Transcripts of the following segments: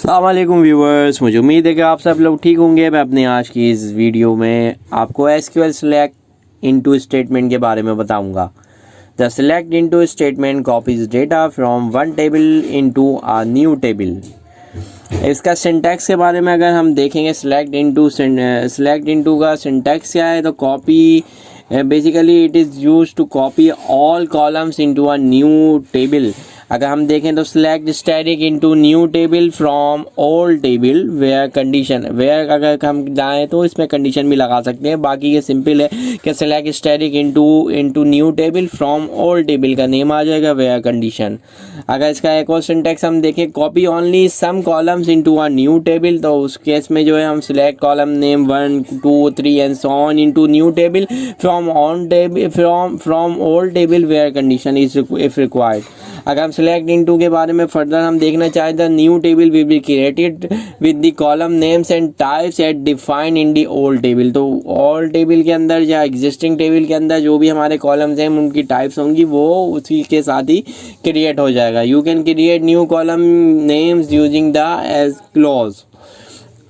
अस्सलाम वालेकुम व्यूवर्स, मुझे उम्मीद है कि आप सब लोग ठीक होंगे। मैं अपने आज की इस वीडियो में आपको एसक्यूएल सेलेक्ट इनटू स्टेटमेंट के बारे में बताऊंगा। The select into statement copies data from one table into a new table. इसका सिंटैक्स के बारे में अगर हम देखेंगे, सेलेक्ट इनटू का सिंटैक्स क्या है, तो copy basically it is use to copy all columns into a new table. अगर हम देखें तो select static into new table from old table where condition, where अगर हम जाएँ तो इसमें कंडीशन भी लगा सकते हैं। बाकी ये सिंपल है कि select static into new table from old table का नेम आ जाएगा वेयर कंडीशन। अगर इसका एक और सिंटैक्स हम देखें, copy only some columns into a new table, तो उस केस में जो है हम select column name 1 2 3 and so on into new table from old table where condition is if required. अगर हम सिलेक्ट इनटू के बारे में फर्दर हम देखना चाहें, the new table will be created with the column names and types at defined in the old table. तो old table के अंदर या एग्जिस्टिंग टेबल के अंदर जो भी हमारे कॉलम्स हैं उनकी टाइप्स होंगी वो उसी के साथ ही क्रिएट हो जाएगा। You can create new column names using the as clause.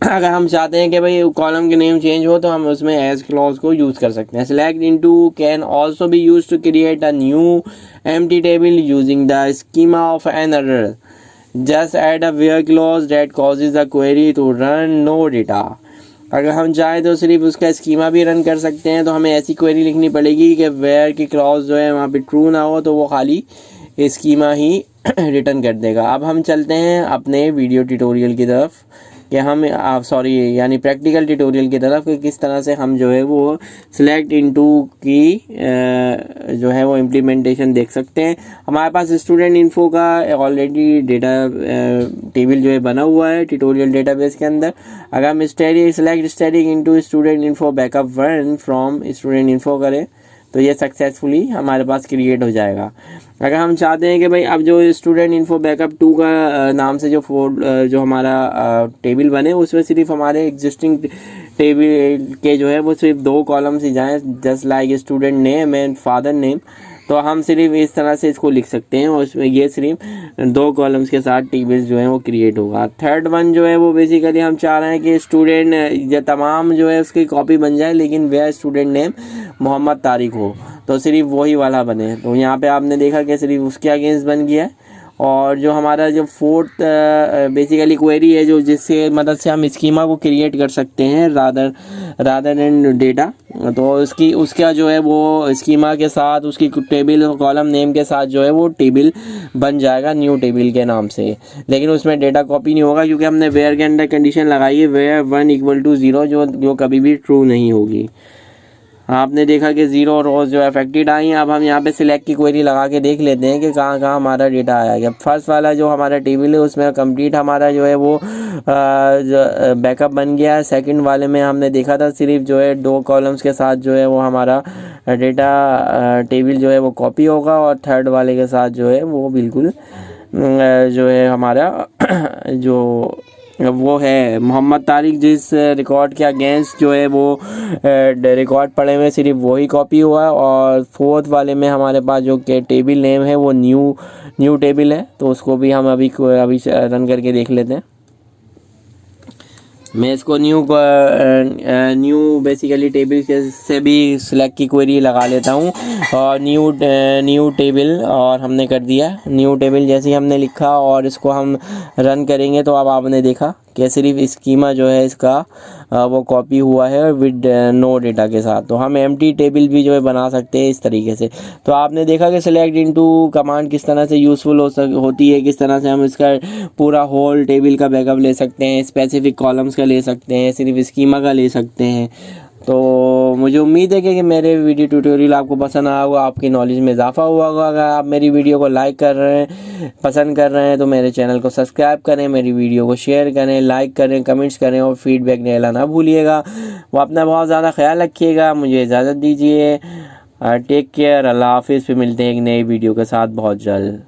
अगर हम चाहते हैं कि भाई कॉलम के नेम चेंज हो तो हम उसमें एज क्लॉज को यूज़ कर सकते हैं। Select into can also be used to create a new empty table using the schema of an error. Just add a where clause that causes the query to run no data. अगर हम चाहें तो सिर्फ उसका schema भी run कर सकते हैं, तो हमें ऐसी क्वेरी लिखनी पड़ेगी कि वेयर की क्लॉज जो है वहाँ पे ट्रू ना हो, तो वो खाली स्कीमा ही रिटर्न कर देगा। अब हम चलते हैं अपने वीडियो ट्यूटोरियल की तरफ कि हम यानी प्रैक्टिकल ट्यूटोरियल की तरफ कि किस तरह से हम जो है वो सिलेक्ट इनटू की जो है वो इम्प्लीमेंटेशन देख सकते हैं। हमारे पास स्टूडेंट इन्फो का ऑलरेडी डेटा टेबल जो है बना हुआ है ट्यूटोरियल डेटाबेस के अंदर। अगर हम select static into student info backup 1 from student info करें तो ये सक्सेसफुली हमारे पास क्रिएट हो जाएगा। अगर हम चाहते हैं कि भाई अब जो स्टूडेंट इन्फो बैकअप 2 का नाम से जो हमारा टेबल बने उसमें सिर्फ हमारे एग्जिस्टिंग टेबल के जो है वो सिर्फ 2 कॉलम्स ही जाएँ, just like student name and father name, तो हम सिर्फ इस तरह से इसको लिख सकते हैं और उसमें ये सिर्फ 2 कॉलम्स के साथ टेबल जो है वो क्रिएट होगा। थर्ड वन जो है वो बेसिकली हम चाह रहे हैं कि स्टूडेंट ये तमाम जो है उसकी कॉपी बन जाए, लेकिन वह स्टूडेंट नेम मोहम्मद तारिक हो, तो सिर्फ वही वाला बने। तो यहाँ पे आपने देखा कि सिर्फ उसके अगेंस्ट बन गया है। और जो हमारा जो फोर्थ बेसिकली क्वेरी है जो जिससे मदद से हम स्कीमा को क्रिएट कर सकते हैं रादर देन डेटा, तो उसका जो है वो स्कीमा के साथ उसकी टेबल कॉलम नेम के साथ जो है वो टेबल बन जाएगा न्यू टेबल के नाम से, लेकिन उसमें डेटा कॉपी नहीं होगा क्योंकि हमने वेयर के अंदर कंडीशन लगाई है वेयर 1 = 0 जो कभी भी ट्रू नहीं होगी। आपने देखा कि 0 रोज जो अफेक्टेड आई हैं। अब हम यहाँ पे सिलेक्ट की क्वेरी लगा के देख लेते हैं कि कहाँ कहाँ हमारा डेटा आया है। फर्स्ट वाला जो हमारा टेबल है उसमें कंप्लीट हमारा जो है वो बैकअप बन गया है। सेकंड वाले में हमने देखा था सिर्फ जो है 2 कॉलम्स के साथ जो है वो हमारा डेटा टेबल जो है वो कॉपी होगा, और थर्ड वाले के साथ जो है वो बिल्कुल जो है हमारा जो वो है मोहम्मद तारिक जिस रिकॉर्ड के अगेंस्ट जो है वो रिकॉर्ड पड़े हुए सिर्फ वही कॉपी हुआ है। और फोर्थ वाले में हमारे पास जो के टेबल नेम है वो न्यू टेबल है, तो उसको भी हम अभी रन करके देख लेते हैं। मैं इसको न्यू बेसिकली टेबल से भी सिलेक्ट की क्वेरी लगा लेता हूँ और न्यू टेबल, और हमने कर दिया न्यू टेबल जैसे ही हमने लिखा और इसको हम रन करेंगे तो अब आपने देखा कि सिर्फ स्कीमा जो है इसका वो कॉपी हुआ है विद नो डेटा के साथ। तो हम एम्प्टी टेबल भी जो है बना सकते हैं इस तरीके से। तो आपने देखा कि सिलेक्ट इनटू कमांड किस तरह से यूज़फुल होती है, किस तरह से हम इसका पूरा होल टेबल का बैकअप ले सकते हैं, स्पेसिफिक कॉलम्स का ले सकते हैं, सिर्फ स्कीमा का ले सकते हैं। तो मुझे उम्मीद है कि मेरे वीडियो ट्यूटोरियल आपको पसंद आया होगा, आपकी नॉलेज में इजाफा हुआ होगा। अगर आप मेरी वीडियो को लाइक कर रहे हैं, पसंद कर रहे हैं, तो मेरे चैनल को सब्सक्राइब करें, मेरी वीडियो को शेयर करें, लाइक करें, कमेंट्स करें और फीडबैक देना ना भूलिएगा। वो अपना बहुत ज़्यादा ख्याल रखिएगा। मुझे इजाज़त दीजिए। Take care. अल्लाह हाफिज़। फिर मिलते हैं एक नई वीडियो के साथ बहुत जल्द।